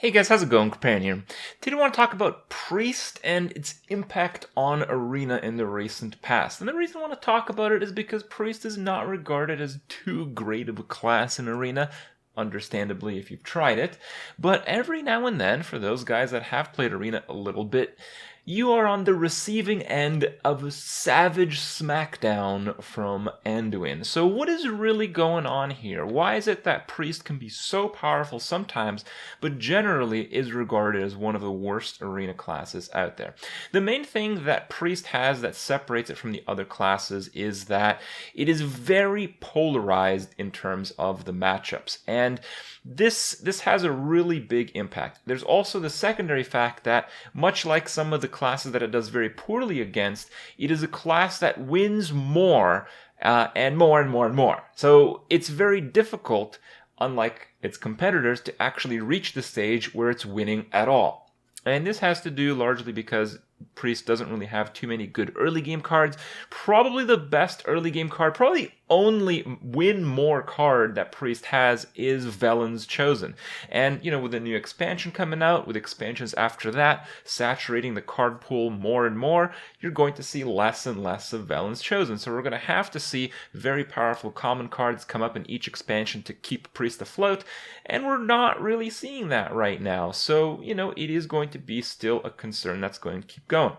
Hey guys, how's it going? Kripp here. Today I want to talk about Priest and its impact on Arena in the recent past. And the reason I want to talk about it is because Priest is not regarded as too great of a class in Arena, understandably if you've tried it. But every now and then, for those guys that have played Arena a little bit, you are on the receiving end of a savage smackdown from Anduin. So what is really going on here? Why is it that Priest can be so powerful sometimes, but generally is regarded as one of the worst arena classes out there? The main thing that Priest has that separates it from the other classes is that it is very polarized in terms of the matchups. And this has a really big impact. There's also the secondary fact that, much like some of the classes that it does very poorly against, it is a class that wins more and more and more and more. So it's very difficult, unlike its competitors, to actually reach the stage where it's winning at all. And this has to do largely because Priest doesn't really have too many good early game cards. Probably the best early game card, probably only win more card that Priest has is Velen's Chosen. And, with the new expansion coming out, with expansions after that, saturating the card pool more and more, you're going to see less and less of Velen's Chosen. So we're going to have to see very powerful common cards come up in each expansion to keep Priest afloat, and we're not really seeing that right now. So, it is going to be still a concern that's going to keep going.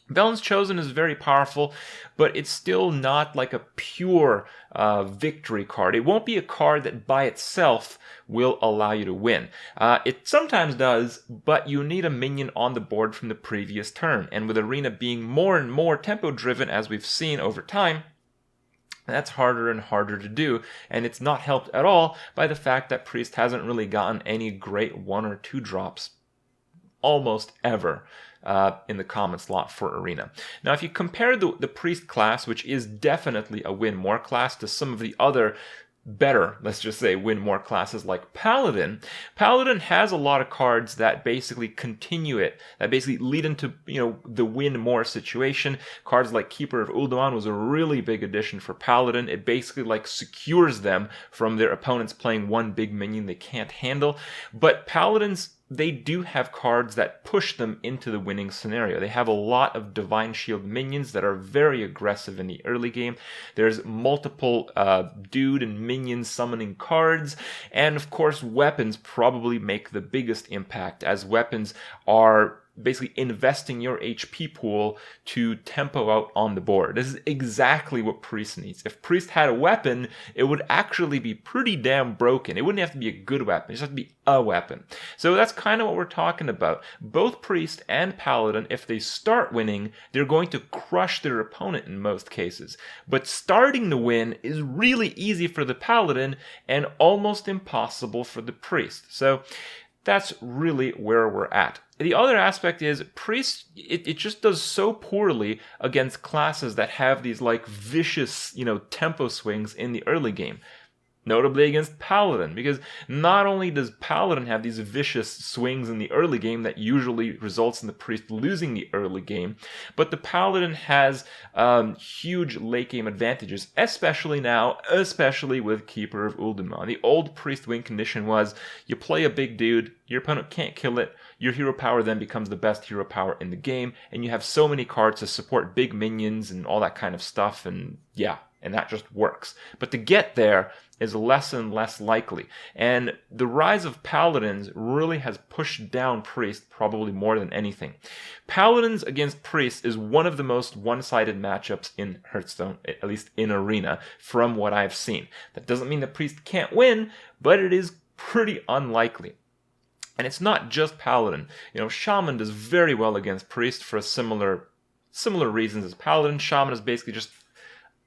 Velen's Chosen is very powerful, but it's still not like a pure victory card. It won't be a card that by itself will allow you to win. It sometimes does, but you need a minion on the board from the previous turn. And with Arena being more and more tempo-driven, as we've seen over time, that's harder and harder to do, and it's not helped at all by the fact that Priest hasn't really gotten any great 1 or 2 drops almost ever in the common slot for Arena. Now, if you compare the Priest class, which is definitely a win more class, to some of the other better, let's just say, win more classes like Paladin has a lot of cards that basically continue it, that basically lead into, the win more situation. Cards like Keeper of Uldaman was a really big addition for Paladin. It basically secures them from their opponents playing one big minion they can't handle. But Paladins, they do have cards that push them into the winning scenario. They have a lot of Divine Shield minions that are very aggressive in the early game. There's multiple dude and minion summoning cards, and of course weapons probably make the biggest impact, as weapons are basically investing your HP pool to tempo out on the board. This is exactly what Priest needs. If Priest had a weapon, it would actually be pretty damn broken. It wouldn't have to be a good weapon. It just have to be a weapon. So that's kind of what we're talking about. Both Priest and Paladin, if they start winning, they're going to crush their opponent in most cases. But starting to win is really easy for the Paladin and almost impossible for the Priest. So that's really where we're at. The other aspect is Priest, it just does so poorly against classes that have these vicious, tempo swings in the early game. Notably against Paladin, because not only does Paladin have these vicious swings in the early game that usually results in the Priest losing the early game, but the Paladin has huge late game advantages, especially now, especially with Keeper of Uldaman. The old Priest win condition was, you play a big dude, your opponent can't kill it, your hero power then becomes the best hero power in the game, and you have so many cards to support big minions and all that kind of stuff, and that just works. But to get there is less and less likely. And the rise of Paladins really has pushed down Priest probably more than anything. Paladins against Priest is one of the most one-sided matchups in Hearthstone, at least in Arena, from what I've seen. That doesn't mean that Priest can't win, but it is pretty unlikely. And it's not just Paladin. Shaman does very well against Priest for similar reasons as Paladin. Shaman is basically just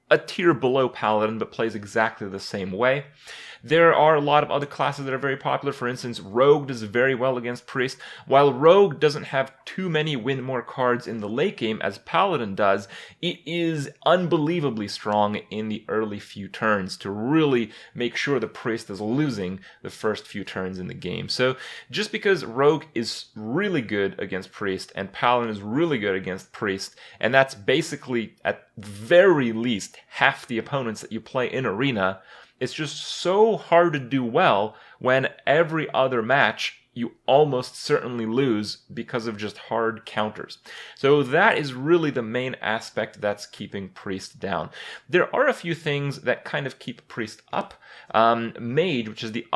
a tier below Paladin, but plays exactly the same way. There are a lot of other classes that are very popular. For instance, Rogue does very well against Priest. While Rogue doesn't have too many win more cards in the late game as Paladin does, it is unbelievably strong in the early few turns to really make sure the Priest is losing the first few turns in the game. So just because Rogue is really good against Priest and Paladin is really good against Priest, and that's basically at very least half the opponents that you play in Arena, it's just so hard to do well when every other match you almost certainly lose because of just hard counters. So that is really the main aspect that's keeping Priest down. There are a few things that kind of keep Priest up. Mage, which is the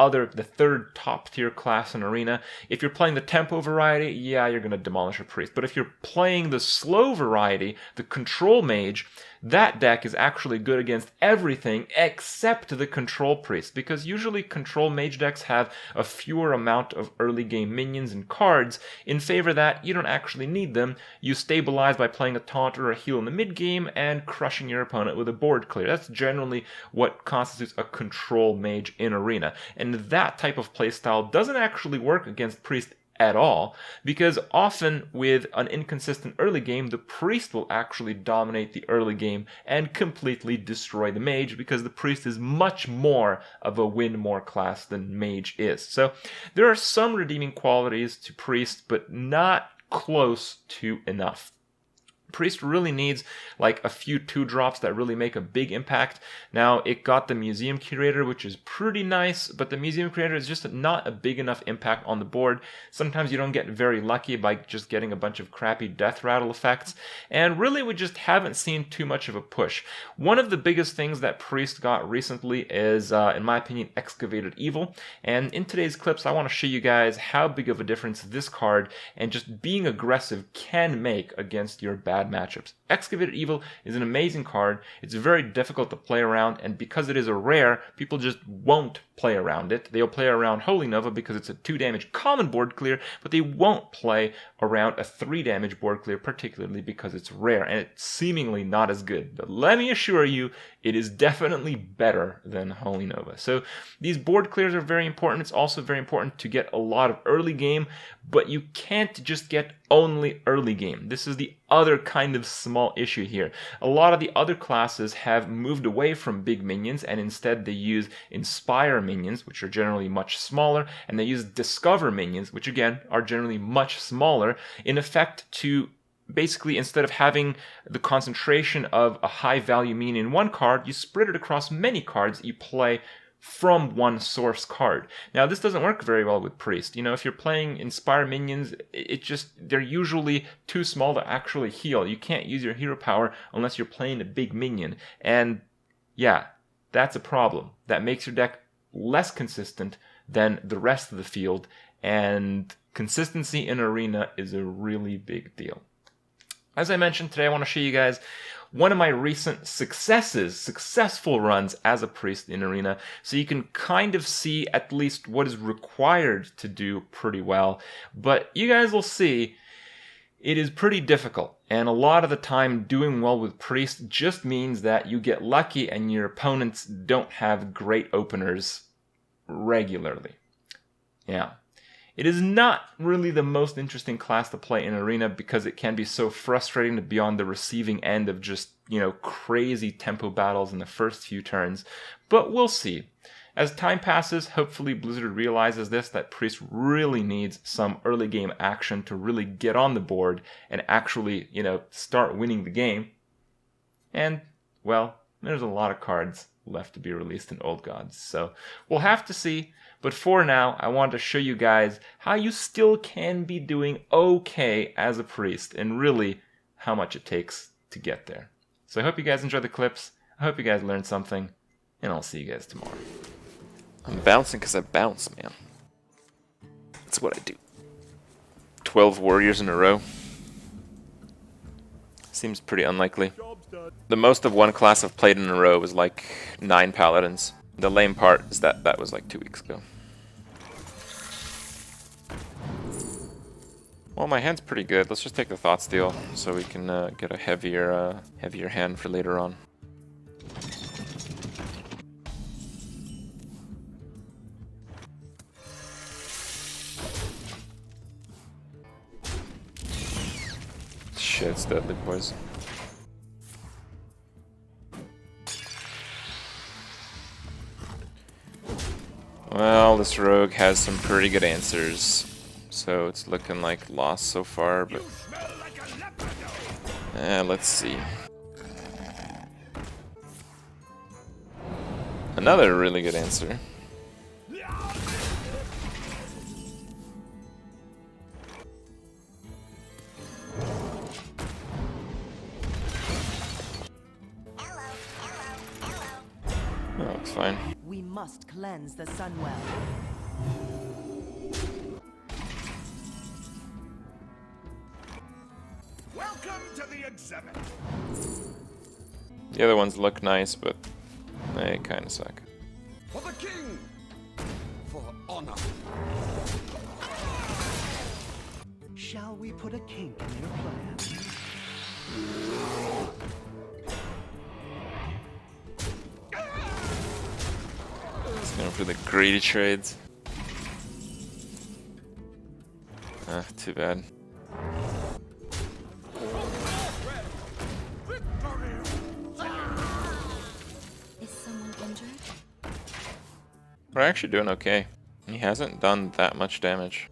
third top tier class in Arena. If you're playing the tempo variety, yeah, you're going to demolish a Priest. But if you're playing the slow variety, the control mage, that deck is actually good against everything except the control priest, because usually control mage decks have a fewer amount of early game minions and cards. In favor of that, you don't actually need them. You stabilize by playing a taunt or a heal in the mid game and crushing your opponent with a board clear. That's generally what constitutes a control mage in Arena, and that type of playstyle doesn't actually work against priest at all, because often with an inconsistent early game, the priest will actually dominate the early game and completely destroy the mage, because the priest is much more of a win more class than mage is. So there are some redeeming qualities to priest, but not close to enough. Priest really needs like a few 2-drops that really make a big impact. Now, it got the Museum Curator, which is pretty nice, but the Museum Curator is just not a big enough impact on the board. Sometimes you don't get very lucky by just getting a bunch of crappy death rattle effects, and really we just haven't seen too much of a push. One of the biggest things that Priest got recently is, in my opinion, Excavated Evil, and in today's clips I want to show you guys how big of a difference this card and just being aggressive can make against your bad matchups. Excavated Evil is an amazing card. It's very difficult to play around, and because it is a rare, people just won't play around it. They'll play around Holy Nova because it's a 2 damage common board clear, but they won't play around a 3 damage board clear, particularly because it's rare, and it's seemingly not as good. But let me assure you, it is definitely better than Holy Nova. So these board clears are very important. It's also very important to get a lot of early game, but you can't just get only early game. This is the other kind of small issue here. A lot of the other classes have moved away from big minions, and instead they use Inspire minions, which are generally much smaller, and they use Discover minions, which again are generally much smaller, in effect to basically, instead of having the concentration of a high value minion in one card, you spread it across many cards that you play from one source card. Now, this doesn't work very well with Priest. You know, if you're playing Inspire minions, they're usually too small to actually heal. You can't use your hero power unless you're playing a big minion. And yeah, that's a problem. That makes your deck less consistent than the rest of the field, and consistency in Arena is a really big deal. As I mentioned, today I want to show you guys one of my recent successful runs as a priest in Arena, so you can kind of see at least what is required to do pretty well. But you guys will see it is pretty difficult, and a lot of the time doing well with priest just means that you get lucky and your opponents don't have great openers regularly. Yeah. It is not really the most interesting class to play in Arena because it can be so frustrating to be on the receiving end of just, crazy tempo battles in the first few turns. But we'll see. As time passes, hopefully Blizzard realizes that Priest really needs some early game action to really get on the board and actually, start winning the game. And, well, there's a lot of cards left to be released in Old Gods, so we'll have to see. But for now, I wanted to show you guys how you still can be doing okay as a priest, and really how much it takes to get there. So I hope you guys enjoy the clips, I hope you guys learned something, and I'll see you guys tomorrow. I'm bouncing because I bounce, man. That's what I do. 12 warriors in a row. Seems pretty unlikely. The most of one class I've played in a row was like 9 paladins. The lame part is that was like 2 weeks ago. Well, my hand's pretty good. Let's just take the Thought Steal so we can get a heavier hand for later on. Shit, it's deadly, boys. Well, this rogue has some pretty good answers, so it's looking like loss so far, but let's see. Another really good answer. We must cleanse the Sunwell. Welcome to the exhibit. The other ones look nice, but they kind of suck. For the king. For honor. Shall we put a kink in their plan? Just going for the greedy trades. Too bad. Is someone injured? We're actually doing okay. He hasn't done that much damage.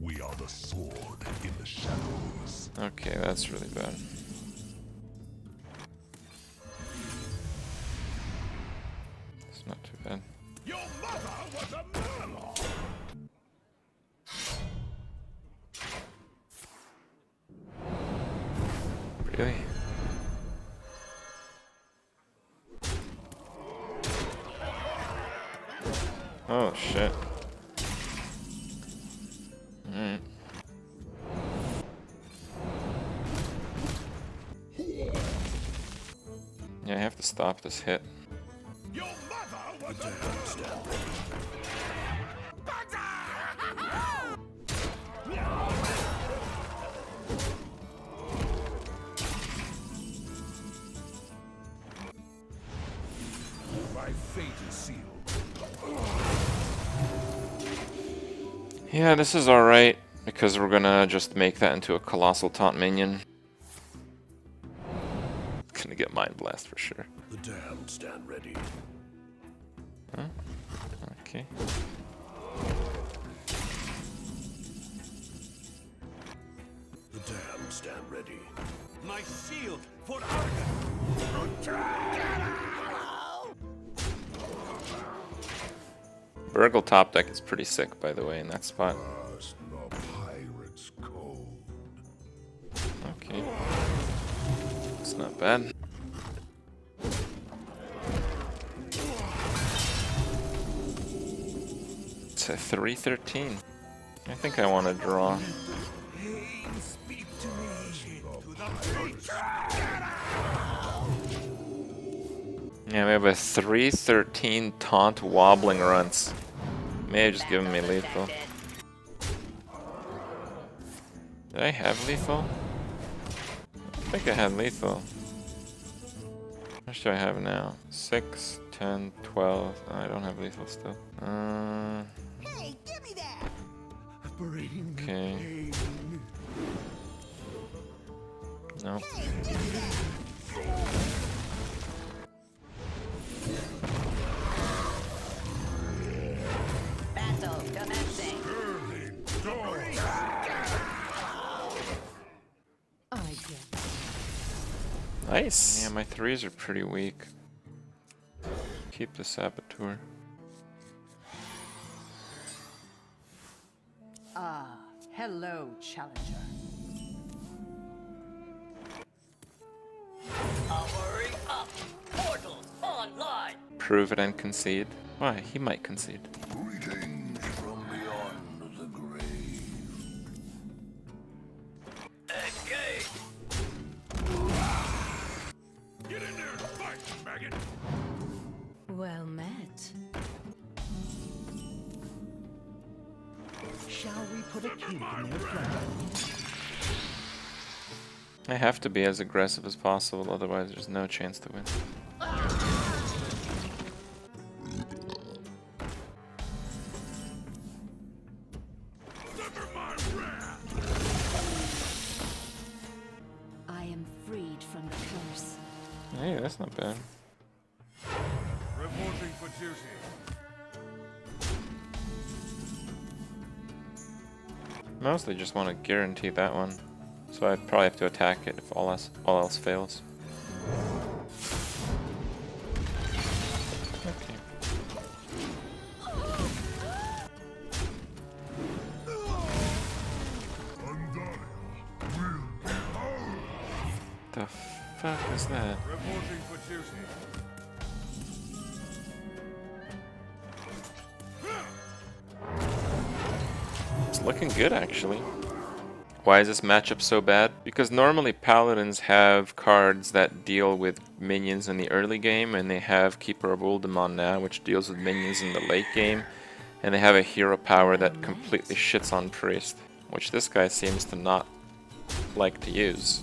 We are the sword in the shadows. Okay, that's really bad. It's not too bad. Your mother was a murloc. Really? Oh shit. Alright. Yeah, I have to stop this hit. Your mother was a murloc. My fate is sealed. Yeah, this is alright, because we're gonna just make that into a colossal taunt minion. Gonna get Mind Blast for sure. The damned stand ready. Huh? Okay. The damned stand ready. My shield for Argon. Burgle top deck is pretty sick, by the way, in that spot. Past the pirate's code. Okay. It's not bad. It's a 313. I think I want to draw. Speak to me. To the Yeah, we have a 313 taunt wobbling runs. May have just given me lethal. Did I have lethal? I think I had lethal. How much do I have now? 6, 10, 12. No, I don't have lethal still. Hey, give me that! Okay. No. Battle commencing. I get Nice. Yeah, my threes are pretty weak. Keep the Saboteur. Hello, challenger. Powering up. Portals online. Prove it and concede. Why? He might concede. Greetings from beyond the grave. Engage. Get in there and fight, maggot. Well met. Shall we put a kink in their plan? I have to be as aggressive as possible, otherwise there's no chance to win. Never my wrath. I am freed from the curse. Hey, that's not bad. Reporting for duty. Mostly just want to guarantee that one. So I probably have to attack it if all else fails. Okay. fuck is that? Reporting for duty. It's looking good, actually. Why is this matchup so bad? Because normally paladins have cards that deal with minions in the early game, and they have Keeper of Uldamon now, which deals with minions in the late game, and they have a hero power that completely shits on Priest, which this guy seems to not like to use.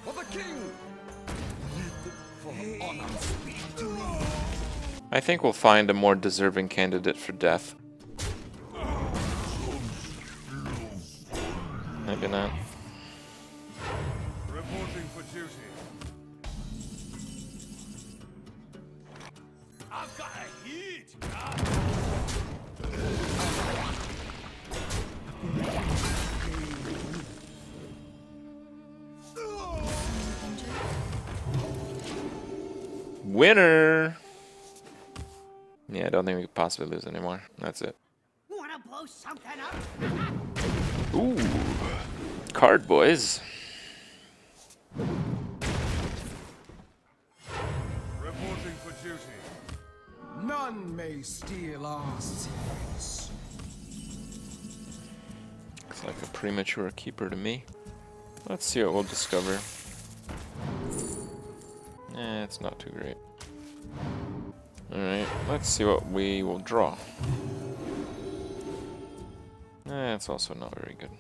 For the king! For honor, speak to me. I think we'll find a more deserving candidate for death. Maybe not. Reporting for duty. I've got a heat! Winner! Yeah, I don't think we could possibly lose anymore. That's it. Wanna blow something up? Ooh. Card, boys. Reporting for duty. None may steal our secrets. Looks like a premature keeper to me. Let's see what we'll discover. It's not too great. Alright, let's see what we will draw. It's also not very good.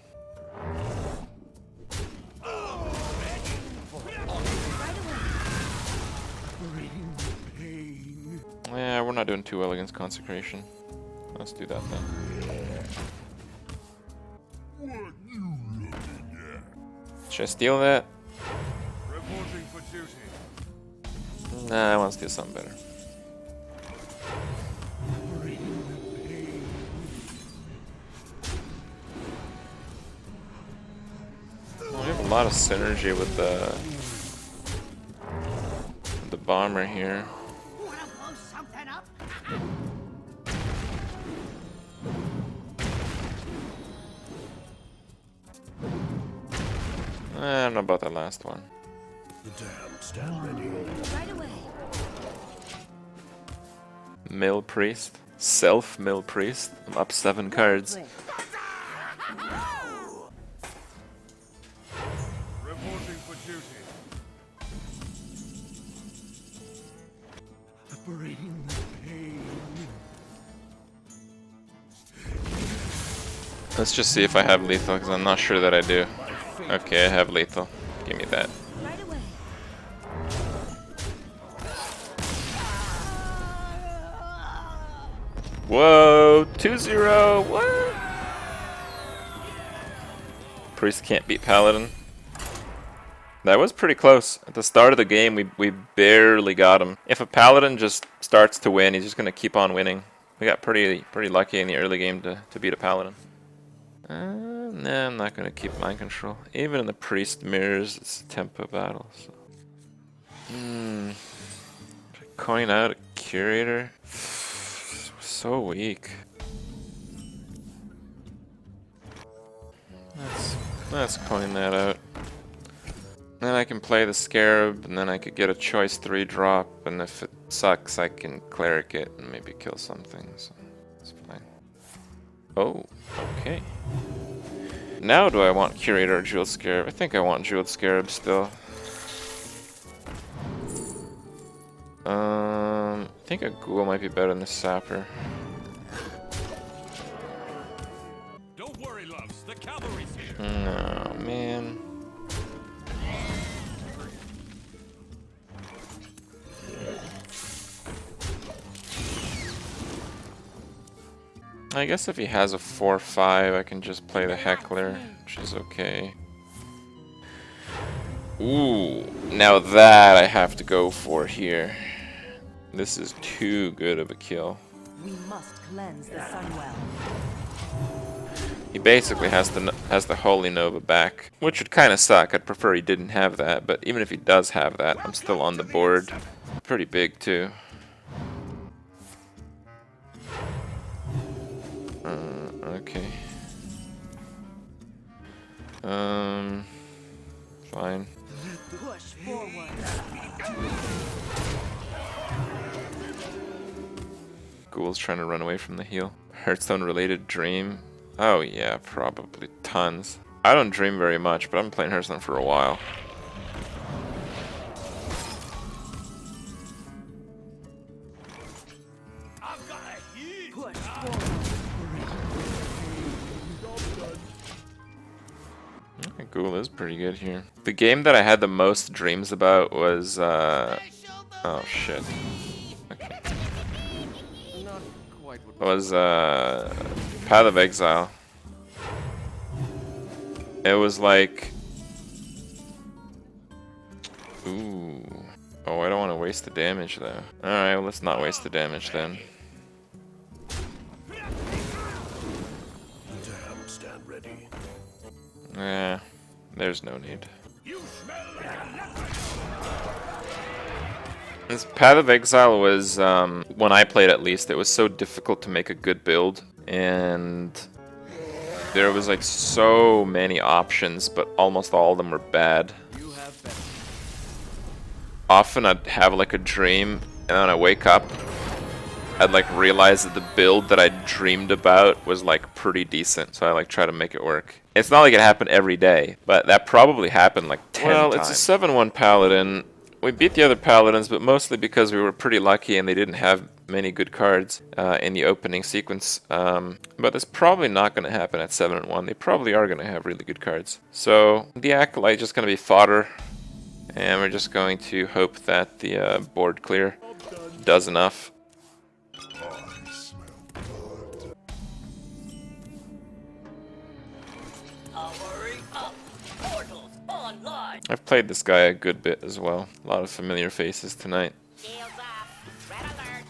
Yeah, we're not doing too well against Consecration. Let's do that then. What you looking at? Should I steal that? Reporting for duty. Nah, I want to steal something better. Well, we have a lot of synergy with the bomber here. Wanna blow something up? I don't know about that last one. The damned stand ready. Right away. Mill Priest. Self-Mill Priest. I'm up 7 cards. Reporting for duty. Bring the pain. Let's just see if I have lethal, because I'm not sure that I do. Okay, I have lethal. Give me that. Right away. Whoa, 2-0, what? Priest can't beat Paladin. That was pretty close. At the start of the game, we barely got him. If a Paladin just starts to win, he's just going to keep on winning. We got pretty lucky in the early game to beat a Paladin. Nah, I'm not going to keep Mind Control. Even in the Priest mirrors, it's a tempo battle. So. Coin out a Curator. So weak. Let's coin that out. Then I can play the Scarab, and then I could get a choice 3 drop, and if it sucks, I can Cleric it and maybe kill something. So it's fine. Oh, okay. Now do I want Curator or Jeweled Scarab? I think I want Jeweled Scarab still. I think a Ghoul might be better than the Sapper. Don't worry, loves. The cavalry's here. No, man. I guess if he has a 4-5, I can just play the Heckler, which is okay. Ooh, now that I have to go for here. This is too good of a kill. We must cleanse the Sunwell. He basically has the Holy Nova back, which would kind of suck. I'd prefer he didn't have that, but even if he does have that, I'm still on the board. Pretty big too. Okay. Fine. Push forward. Ghoul's trying to run away from the heal. Hearthstone related dream? Oh yeah, probably tons. I don't dream very much, but I've been playing Hearthstone for a while. I've got a heat. Push forward. Ghoul is pretty good here. The game that I had the most dreams about was, oh shit. Okay. Not quite what Was, Path of Exile. It was like... Ooh. Oh, I don't want to waste the damage though. Alright, well, let's not waste the damage then. Damn, stand ready. Yeah, there's no need. You smell like a leopard. This Path of Exile was, when I played at least, it was so difficult to make a good build, and there was like so many options, but almost all of them were bad. You have better. Often I'd have like a dream, and then I wake up, I'd like realize that the build that I dreamed about was like pretty decent, so I like try to make it work. It's not like it happened every day, but that probably happened like 10 times. Well, it's a 7-1 paladin. We beat the other paladins, but mostly because we were pretty lucky and they didn't have many good cards in the opening sequence. But that's probably not going to happen at 7-1. They probably are going to have really good cards. So the Acolyte is just going to be fodder, and we're just going to hope that the board clear does enough. Powering up. Portals online. I've played this guy a good bit as well. A lot of familiar faces tonight. Shields up. Red alert.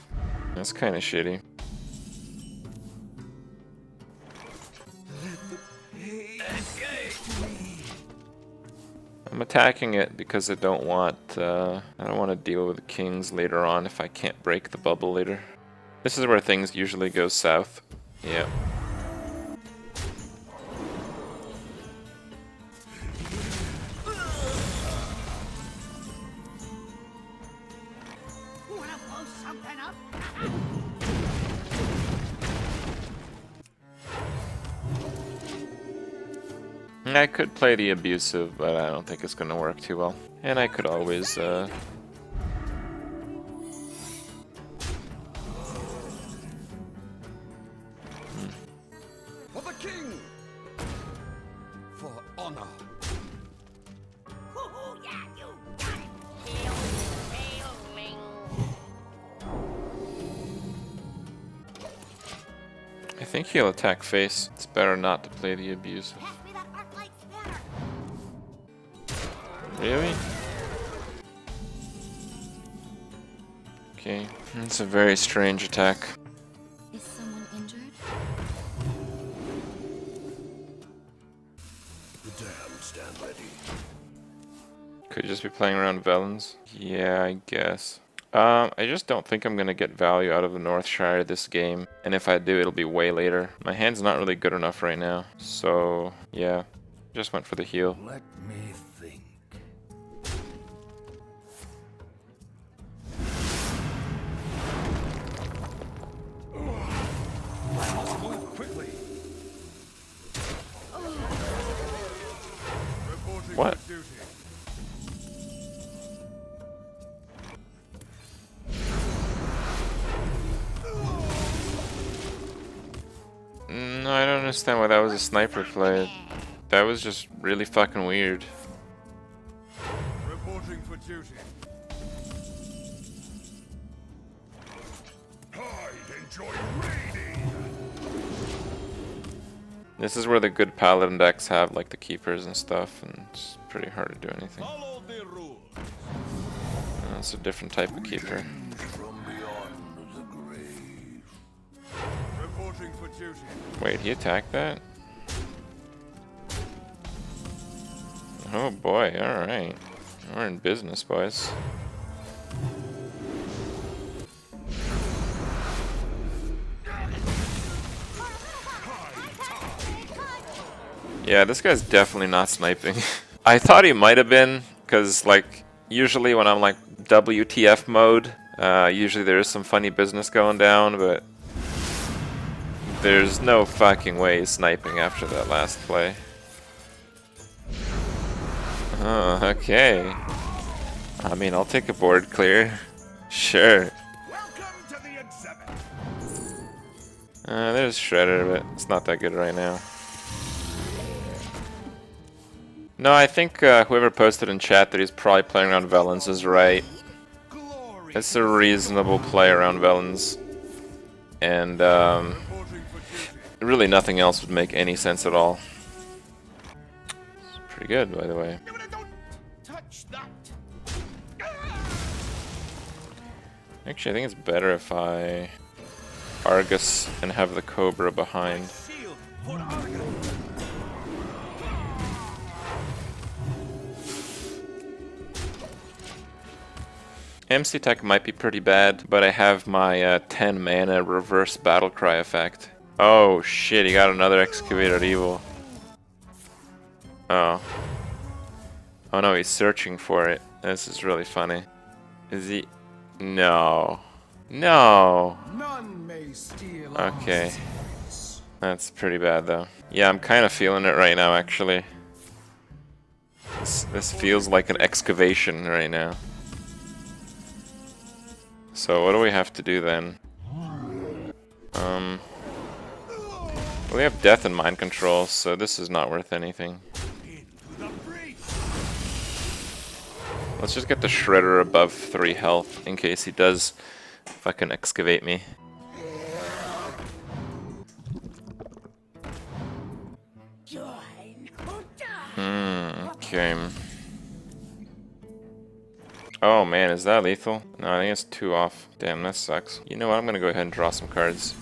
That's kind of shitty. I'm attacking it because I don't want to deal with the kings later on if I can't break the bubble later. This is where things usually go south. Yeah. Wanna blow something up? I could play the abusive, but I don't think it's going to work too well. And I could always, For the king. For honor. Hoo-hoo, yeah, you got it. I think he'll attack face. It's better not to play the abusive. Pass me that arc light spanner. Really? Okay, it's a very strange attack. Is someone injured? The damned stand ready. Could just be playing around Velens. Yeah, I guess. I just don't think I'm gonna get value out of the Northshire this game, and if I do, it'll be way later. My hand's not really good enough right now, so yeah, just went for the heal. Let me think. I must move quickly. Reporting What? for duty. No, I don't understand why that was a sniper play. That was just really fucking weird. Reporting for duty. I enjoy raiding. This is where the good paladin decks have like the keepers and stuff, and it's pretty hard to do anything. Follow the rules. That's a different type of keeper. From beyond the grave. Reporting for duty. Wait, he attacked that? Oh boy, alright. We're in business, boys. Yeah, this guy's definitely not sniping. I thought he might have been, because like usually when I'm like WTF mode, usually there's some funny business going down, but there's no fucking way he's sniping after that last play. Oh, okay. I mean, I'll take a board clear. Sure. Welcome to the exhibit. There's Shredder, but it's not that good right now. No, I think whoever posted in chat that he's probably playing around Velens is right. Glory. It's a reasonable play around Velens. And Reporting for duty. really nothing else would make any sense at all. It's pretty good, by the way. No, don't touch that. Actually, I think it's better if I Argus and have the Cobra behind. Shield for Argus. MC Tech might be pretty bad, but I have my 10 mana reverse battle cry effect. Oh shit, he got another Excavated Evil. Oh. Oh no, he's searching for it. This is really funny. Is he? No. No. None may steal. Okay. That's pretty bad though. Yeah, I'm kind of feeling it right now actually. This feels like an excavation right now. So what do we have to do then? Well, we have death and mind control, so this is not worth anything. Let's just get the Shredder above 3 health in case he does fucking excavate me. Join or die. Okay. Oh man, is that lethal? No, I think it's 2 off. Damn, that sucks. You know what, I'm gonna go ahead and draw some cards.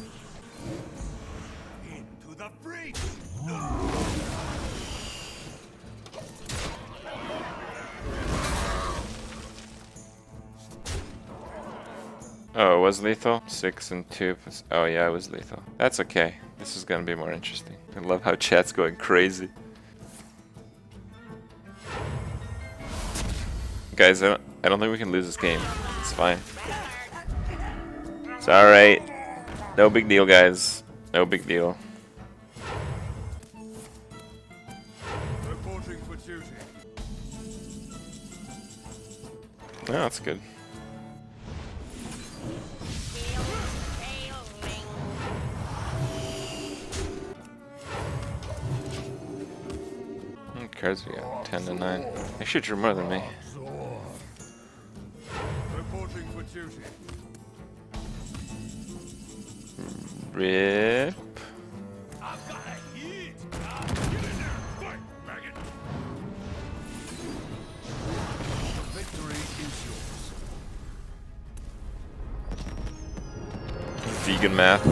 Into the breach. Oh, it was lethal? 6 and 2. Oh yeah, it was lethal. That's okay. This is gonna be more interesting. I love how chat's going crazy. Guys, I don't think we can lose this game. It's fine. It's alright. No big deal, guys. No big deal. Reporting for duty. Oh, that's good. How many cards we got? 10 to 9. They should drew more than me. Reporting for duty. Rip. I've got a hit. Get in there. Fight, maggot. Victory is yours. Vegan math.